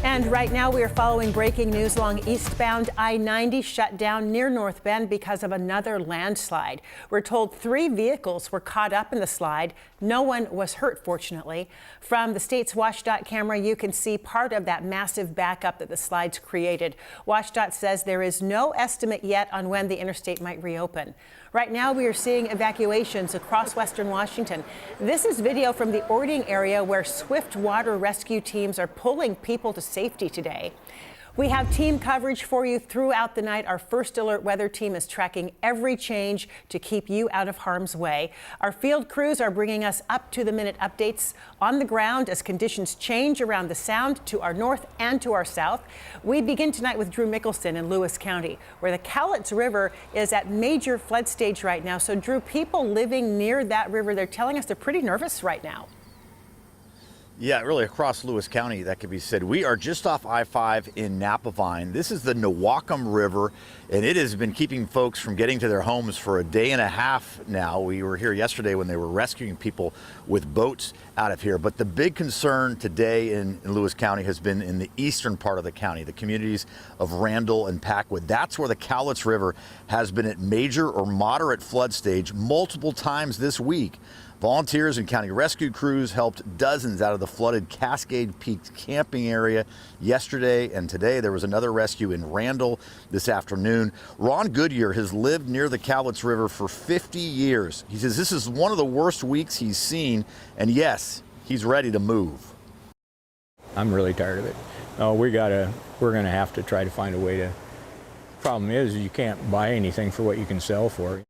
And right now we are following breaking news along eastbound I-90 shut down near North Bend because of another landslide. We're told 3 vehicles were caught up in the slide. No one was hurt, fortunately. From the state's WashDOT camera, you can see part of that massive backup that the slides created. WashDOT says there is no estimate yet on when the interstate might reopen. Right now we are seeing evacuations across western Washington. This is video from the Ording area where swift water rescue teams are pulling people to safety today. We have team coverage for you throughout the night. Our first alert weather team is tracking every change to keep you out of harm's way. Our field crews are bringing us up-to-the-minute updates on the ground as conditions change around the Sound to our north and to our south. We begin tonight with Drew Mickelson in Lewis County, where the Skagit River is at major flood stage right now. So, Drew, people living near that river, they're telling us they're pretty nervous right now. Yeah, really across Lewis County, that could be said. We are just off I-5 in Napavine. This is the Newaukum River, and it has been keeping folks from getting to their homes for a day and a half now. We were here yesterday when they were rescuing people with boats out of here. But the big concern today in Lewis County has been in the eastern part of the county, the communities of Randall and Packwood. That's where the Skagit River has been at major or moderate flood stage multiple times this week. Volunteers and county rescue crews helped dozens out of the flooded Cascade Peak camping area yesterday and today. There was another rescue in Randall this afternoon. Ron Goodyear has lived near the Skagit River for 50 years. He says this is one of the worst weeks he's seen, and yes, he's ready to move. I'm really tired of it. No, we're gonna have to try to find a way to. Problem is, you can't buy anything for what you can sell for.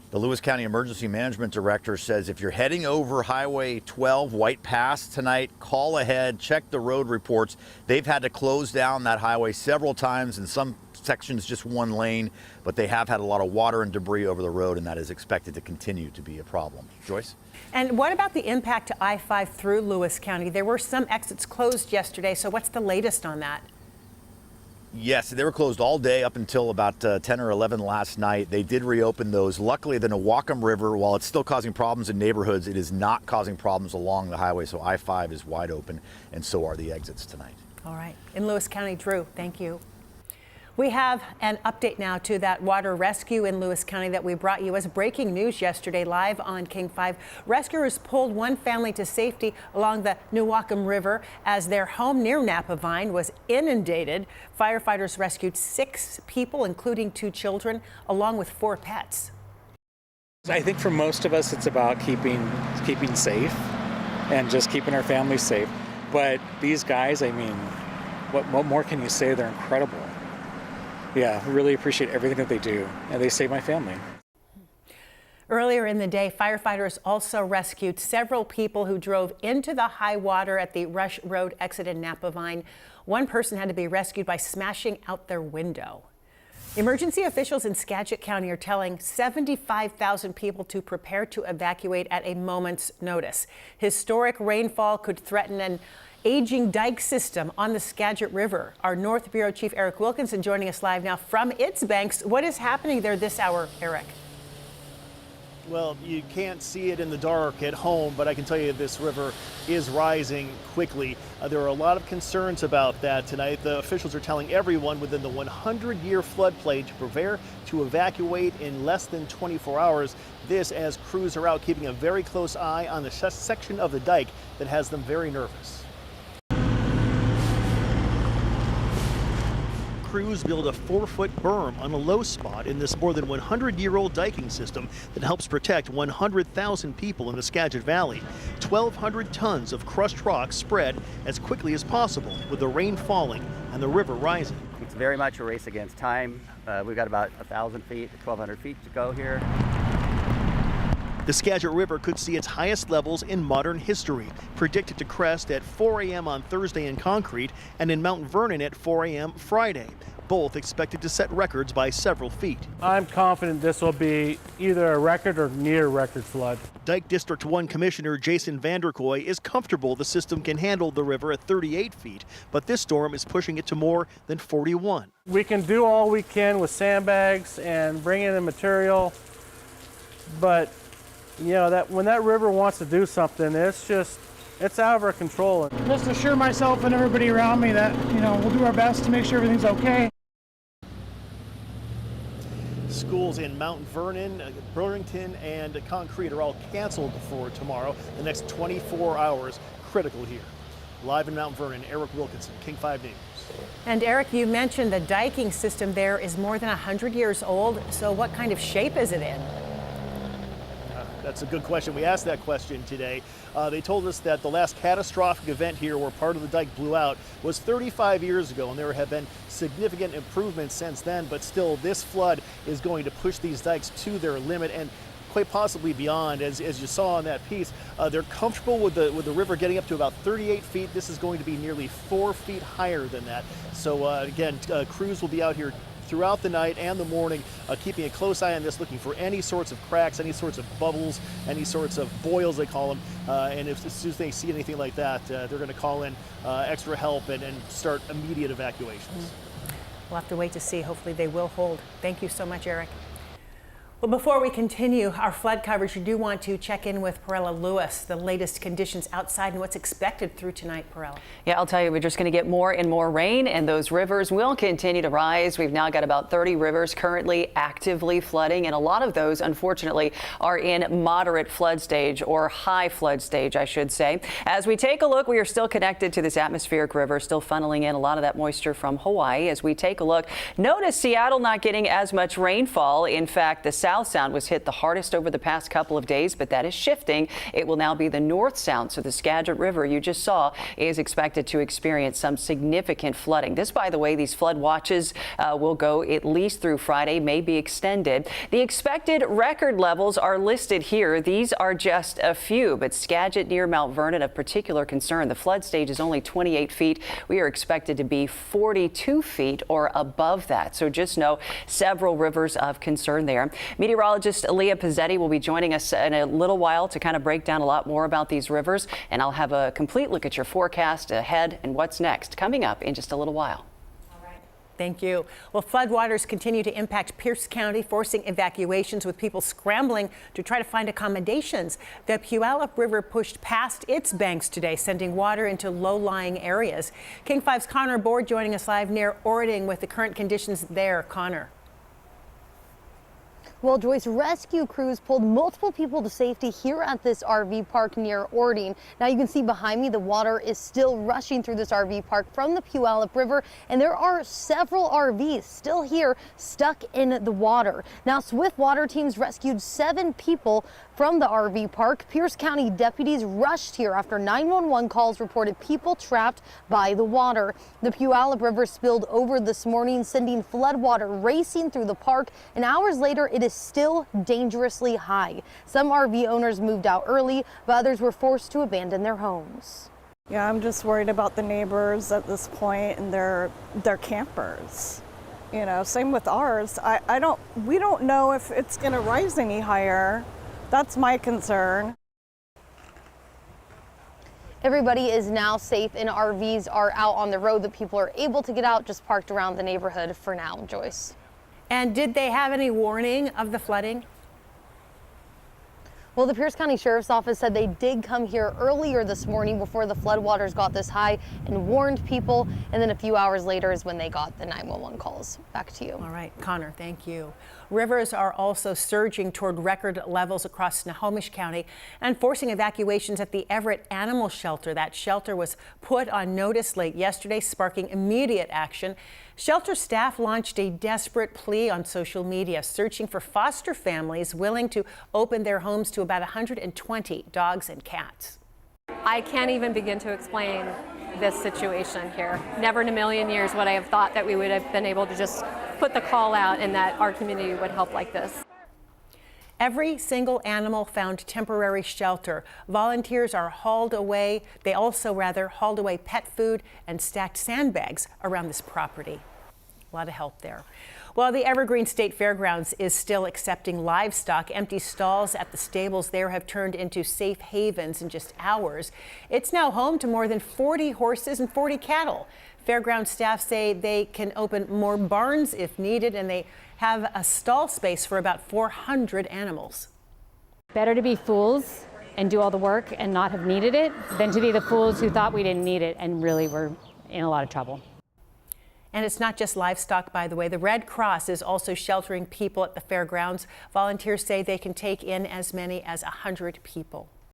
The Lewis County Emergency Management Director says if you're heading over Highway 12 White Pass tonight, call ahead, check the road reports. They've had to close down that highway several times, in some sections just one lane, but they have had a lot of water and debris over the road, and that is expected to continue to be a problem. Joyce? And what about the impact to I-5 through Lewis County? There were some exits closed yesterday, so what's the latest on that? Yes, they were closed all day up until about 10 or 11 last night. They did reopen those. Luckily, the Newaukum River, while it's still causing problems in neighborhoods, it is not causing problems along the highway. So I-5 is wide open, and so are the exits tonight. All right. In Lewis County, Drew, thank you. We have an update now to that water rescue in Lewis County that we brought you as breaking news yesterday live on King 5. Rescuers pulled one family to safety along the Newaukum River as their home near Napavine was inundated. Firefighters rescued 6 people, including 2 children, along with 4 pets. I think for most of us, it's about keeping safe and just keeping our families safe. But these guys, I mean, what more can you say? They're incredible. Yeah, I really appreciate everything that they do, and they save my family. Earlier in the day, firefighters also rescued several people who drove into the high water at the Rush Road exit in Napavine. One person had to be rescued by smashing out their window. Emergency officials in Skagit County are telling 75,000 people to prepare to evacuate at a moment's notice. Historic rainfall could threaten an aging dike system on the Skagit River. Our North Bureau Chief Eric Wilkinson joining us live now from its banks. What is happening there this hour, Eric? Well, you can't see it in the dark at home, but I can tell you this river is rising quickly. There are a lot of concerns about that tonight. The officials are telling everyone within the 100-year floodplain to prepare to evacuate in less than 24 hours. This as crews are out keeping a very close eye on the section of the dike that has them very nervous. Crews build a 4-foot berm on a low spot in this more than 100-year-old diking system that helps protect 100,000 people in the Skagit Valley. 1,200 tons of crushed rock spread as quickly as possible with the rain falling and the river rising. It's very much a race against time. We've got about 1,000 feet, 1,200 feet to go here. The Skagit River could see its highest levels in modern history, predicted to crest at 4 a.m. on Thursday in Concrete and in Mount Vernon at 4 a.m. Friday, both expected to set records by several feet. I'm confident this will be either a record or near record flood. Dike District 1 Commissioner Jason Vanderkoy is comfortable the system can handle the river at 38 feet, but this storm is pushing it to more than 41. We can do all we can with sandbags and bring in the material, but you know, that when that river wants to do something, it's just It's out of our control. Just assure myself and everybody around me that, we'll do our best to make sure everything's okay. Schools in Mount Vernon, Burlington, and Concrete are all canceled for tomorrow. The next 24 hours critical here. Live in Mount Vernon, Eric Wilkinson, King 5 News. And Eric, you mentioned the diking system there is more than 100 years old. So what kind of shape is it in? That's a good question. We asked that question today. They told us that the last catastrophic event here where part of the dike blew out was 35 years ago, and there have been significant improvements since then, but still this flood is going to push these dikes to their limit and quite possibly beyond. As you saw on that piece, they're comfortable with the river getting up to about 38 feet. This is going to be nearly 4 feet higher than that. So again, crews will be out here throughout the night and the morning, keeping a close eye on this, looking for any sorts of cracks, any sorts of bubbles, any sorts of boils, they call them. And as soon as they see anything like that, they're going to call in extra help and start immediate evacuations. We'll have to wait to see. Hopefully they will hold. Thank you so much, Eric. Well, before we continue our flood coverage, we do want to check in with Perella Lewis, the latest conditions outside and what's expected through tonight, Perella. Yeah, I'll tell you, we're just going to get more and more rain, and those rivers will continue to rise. We've now got about 30 rivers currently actively flooding, and a lot of those, unfortunately, are in moderate flood stage, or high flood stage, I should say. As we take a look, we are still connected to this atmospheric river, still funneling in a lot of that moisture from Hawaii. As we take a look, notice Seattle not getting as much rainfall. In fact, the South Sound was hit the hardest over the past couple of days, but that is shifting. It will now be the North Sound. So the Skagit River you just saw is expected to experience some significant flooding. This, by the way, these flood watches will go at least through Friday, may be extended. The expected record levels are listed here. These are just a few, but Skagit near Mount Vernon of particular concern. The flood stage is only 28 feet. We are expected to be 42 feet or above that. So just know several rivers of concern there. Meteorologist Leah Pizzetti will be joining us in a little while to kind of break down a lot more about these rivers, and I'll have a complete look at your forecast ahead and what's next coming up in just a little while. Thank you. Well, floodwaters continue to impact Pierce County, forcing evacuations with people scrambling to try to find accommodations. The Puyallup River pushed past its banks today, sending water into low-lying areas. King 5's Connor Board joining us live near Orting with the current conditions there. Connor. Well, Joyce, rescue crews pulled multiple people to safety here at this RV park near Orting. Now you can see behind me the water is still rushing through this RV park from the Puyallup River, and there are several RVs still here stuck in the water. Now swift water teams rescued 7 people from the RV park. Pierce County deputies rushed here after 911 calls reported people trapped by the water. The Puyallup River spilled over this morning, sending floodwater racing through the park, and hours later it is still dangerously high. Some RV owners moved out early, but others were forced to abandon their homes. Yeah, I'm just worried about the neighbors at this point, and they're campers. Same with ours. We don't know if it's going to rise any higher. That's my concern. Everybody is now safe and RVs are out on the road that people are able to get out, just parked around the neighborhood for now, Joyce. And did they have any warning of the flooding? Well, the Pierce County Sheriff's Office said they did come here earlier this morning before the floodwaters got this high and warned people. And then a few hours later is when they got the 911 calls. Back to you. All right, Connor, thank you. Rivers are also surging toward record levels across Snohomish County and forcing evacuations at the Everett Animal Shelter. That shelter was put on notice late yesterday, sparking immediate action. Shelter staff launched a desperate plea on social media, searching for foster families willing to open their homes to about 120 dogs and cats. I can't even begin to explain this situation here. Never in a million years would I have thought that we would have been able to just put the call out and that our community would help like this. Every single animal found temporary shelter. Volunteers are hauled away. They also hauled away pet food and stacked sandbags around this property. A lot of help there. Well, the Evergreen State Fairgrounds is still accepting livestock. Empty stalls at the stables there have turned into safe havens in just hours. It's now home to more than 40 horses and 40 cattle. Fairground staff say they can open more barns if needed, and they have a stall space for about 400 animals. Better to be fools and do all the work and not have needed it than to be the fools who thought we didn't need it and really were in a lot of trouble. And it's not just livestock, by the way. The Red Cross is also sheltering people at the fairgrounds. Volunteers say they can take in as many as 100 people.